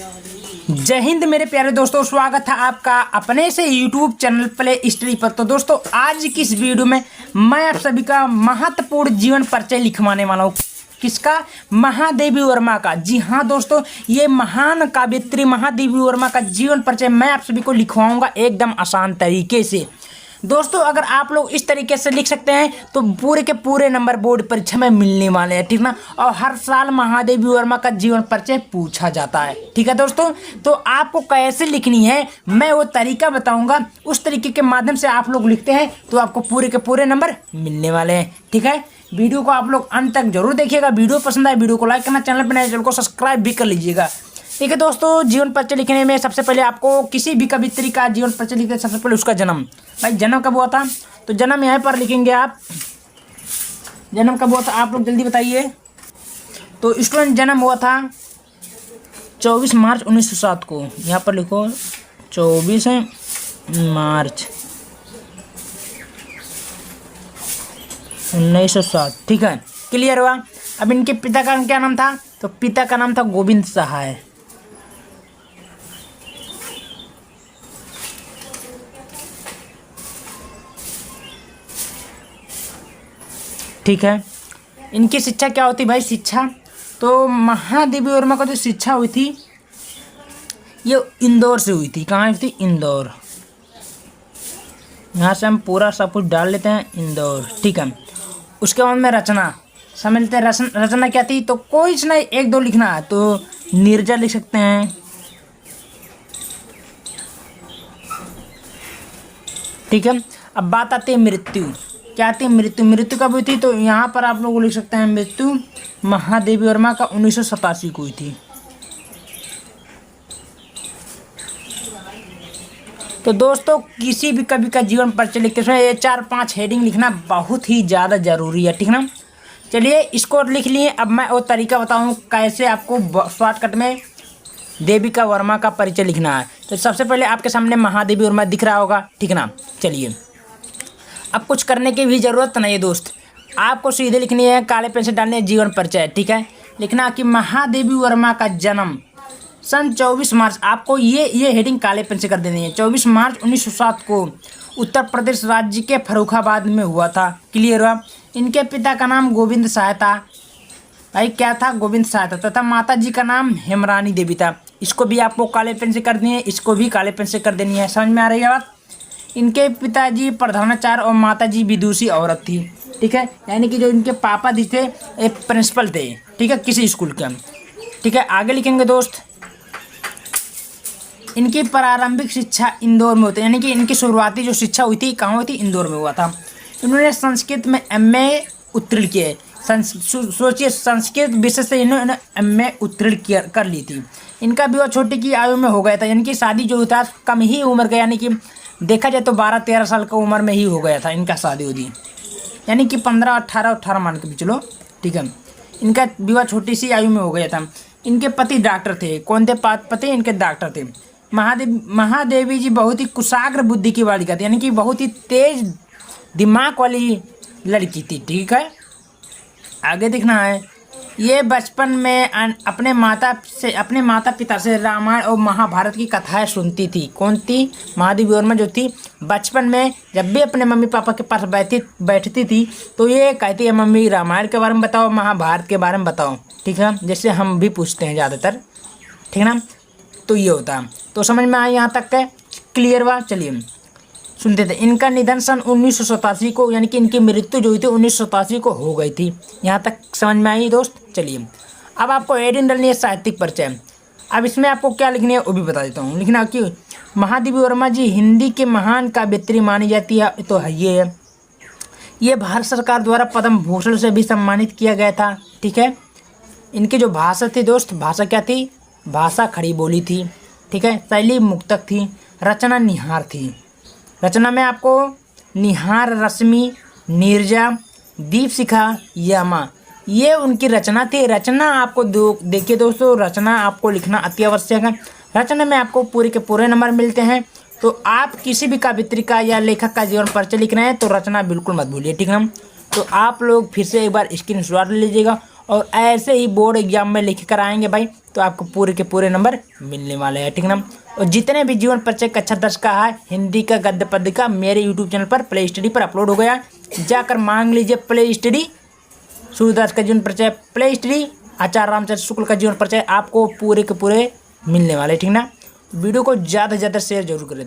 जय हिंद मेरे प्यारे दोस्तों, स्वागत है आपका अपने से YouTube चैनल प्ले हिस्ट्री पर। तो दोस्तों, आज की इस वीडियो में मैं आप सभी का महत्वपूर्ण जीवन परिचय लिखवाने वाला हूँ। किसका? महादेवी वर्मा का। जी हाँ दोस्तों, ये महान काव्यत्री महादेवी वर्मा का जीवन परिचय मैं आप सभी को लिखवाऊंगा एकदम आसान तरीके से। दोस्तों, अगर आप लोग इस तरीके से लिख सकते हैं तो पूरे के पूरे नंबर बोर्ड परीक्षा में मिलने वाले हैं, ठीक ना। और हर साल महादेवी वर्मा का जीवन परिचय पूछा जाता है, ठीक है दोस्तों। तो आपको कैसे लिखनी है मैं वो तरीका बताऊंगा। उस तरीके के माध्यम से आप लोग लिखते हैं तो आपको पूरे के पूरे नंबर मिलने वाले हैं, ठीक है। वीडियो को आप लोग अंत तक जरूर देखिएगा। वीडियो पसंद आए वीडियो को लाइक करना, चैनल पर नए चैनल को सब्सक्राइब भी कर लीजिएगा, ठीक है दोस्तों। जीवन परिचय लिखने में सबसे पहले आपको किसी भी कवित्री का जीवन परिचय लिखते हैं सबसे पहले उसका जन्म। भाई जन्म कब हुआ था? तो जन्म यहाँ पर लिखेंगे आप। जन्म कब हुआ था आप लोग जल्दी बताइए। तो स्टूडेंट जन्म हुआ था 24 मार्च 1907 को। यहाँ पर लिखो 24 मार्च 1907, ठीक है। क्लियर हुआ। अब इनके पिता का क्या नाम था? तो पिता का नाम था गोविंद सहाय। ठीक है। इनकी शिक्षा क्या होती भाई? शिक्षा तो महादेवी वर्मा का जो शिक्षा हुई थी ये इंदौर से हुई थी। कहाँ हुई थी? इंदौर। यहाँ से हम पूरा सब कुछ डाल लेते हैं, इंदौर, ठीक है। उसके बाद में रचना समझ लेते हैं। रचना क्या थी? तो कोई नहीं, एक दो लिखना है तो नीरजा लिख सकते हैं, ठीक है। अब बात आती है मृत्यु। क्या आती है? मृत्यु। मृत्यु कब हुई थी? तो यहाँ पर आप लोग लिख सकते हैं मृत्यु महादेवी वर्मा का 1987 को हुई थी। तो दोस्तों, किसी भी कवि का जीवन परिचय लिखते समय ये 4-5 हेडिंग लिखना बहुत ही ज़्यादा जरूरी है, ठीक ना। चलिए इसको लिख लिए। अब मैं वो तरीका बताऊँ कैसे आपको शॉर्टकट में देविका वर्मा का परिचय लिखना है। तो सबसे पहले आपके सामने महादेवी वर्मा दिख रहा होगा, ठीक ना। चलिए, अब कुछ करने की भी ज़रूरत नहीं है दोस्त। आपको सीधे लिखनी है, काले पेन से डालनी है जीवन परिचय, ठीक है। लिखना कि महादेवी वर्मा का जन्म सन 24 मार्च। आपको ये हेडिंग काले पेन से कर देनी है। 24 मार्च 1907 को उत्तर प्रदेश राज्य के फर्रुखाबाद में हुआ था। क्लियर हुआ। इनके पिता का नाम गोविंद सहाय था। भाई क्या था? गोविंद सहाय था। तथा माता जी का नाम हेमरानी देवी था। इसको भी आपको काले पेन से कर देनी है, इसको भी काले पेन से कर देनी है। समझ में आ रही है बात? इनके पिताजी प्रधानाचार्य और माताजी विदुषी औरत थी, ठीक है। यानी कि जो इनके पापा जी थे एक प्रिंसिपल थे, ठीक है, किसी स्कूल के, ठीक है। आगे लिखेंगे दोस्त, इनकी प्रारंभिक शिक्षा इंदौर में होती है। यानी कि इनकी शुरुआती जो शिक्षा हुई थी कहाँ हुई थी? इंदौर में हुआ था। इन्होंने संस्कृत में MA उत्तीर्ण किए। सोचिए, संस्कृत विषय से इन्होंने MA उत्तीर्ण कर ली थी। इनका विवाह छोटी की आयु में हो गया था। यानी कि शादी जो था कम ही उम्र का, यानी कि देखा जाए तो 12-13 साल का उम्र में ही हो गया था इनका शादी होती। यानी कि 15-18 मान के भी चलो, ठीक है। इनका विवाह छोटी सी आयु में हो गया था। इनके पति डॉक्टर थे। कौन थे पति? इनके डॉक्टर थे। महादेवी जी बहुत ही कुशाग्र बुद्धि की बालिका थी। यानी कि बहुत ही तेज दिमाग वाली लड़की थी, ठीक है। आगे दिखना है, ये बचपन में अपने माता पिता से रामायण और महाभारत की कथाएं सुनती थी। कौन थी? महादेवी वर्मा जो थी बचपन में जब भी अपने मम्मी पापा के पास बैठती थी तो ये कहती है, मम्मी रामायण के बारे में बताओ, महाभारत के बारे में बताओ, ठीक है। जैसे हम भी पूछते हैं ज़्यादातर, ठीक है ना। तो ये होता है। तो समझ में आया यहाँ तक का? क्लियर हुआ। चलिए सुनते थे। इनका निधन सन 1987 को, यानी कि इनकी मृत्यु जो हुई थी 1987 को हो गई थी। यहाँ तक समझ में आई दोस्त? चलिए, अब आपको हेडिंग डालनी है साहित्यिक परिचय। अब इसमें आपको क्या लिखनी है वो भी बता देता हूँ। लिखना कि महादेवी वर्मा जी हिंदी के महान काव्यत्री मानी जाती है। तो है ये भारत सरकार द्वारा पद्म भूषण से भी सम्मानित किया गया था, ठीक है। इनकी जो भाषा थी दोस्त, भाषा क्या थी? भाषा खड़ी बोली थी, ठीक है। शैली मुक्तक थी। रचना निहार थी। रचना में आपको निहार, रश्मि, नीरजा, दीपशिखा, यमा, ये उनकी रचना थी। रचना आपको देखिए दोस्तों, रचना आपको लिखना अति आवश्यक है। रचना में आपको पूरे के पूरे नंबर मिलते हैं। तो आप किसी भी कवित्री का या लेखक का जीवन परिचय लिख रहे हैं तो रचना बिल्कुल मत भूलिए, ठीक है। तो आप लोग फिर से एक बार स्क्रीनशॉट ले लीजिएगा और ऐसे ही बोर्ड एग्जाम में लिख कर आएंगे भाई, तो आपको पूरे के पूरे नंबर मिलने वाले हैं, ठीक ना। और जितने भी जीवन परिचय कक्षा 10 का है, हिंदी का, गद्य पद्य का, मेरे यूट्यूब चैनल पर प्ले स्टडी पर अपलोड हो गया है। जाकर मांग लीजिए प्ले स्टडी, सूर्यदास का जीवन परिचय प्ले स्टडी, आचार्य रामचंद्र शुक्ल का जीवन परिचय, आपको पूरे के पूरे मिलने वाले, ठीक ना। वीडियो को ज़्यादा से ज़्यादा शेयर जरूर करें।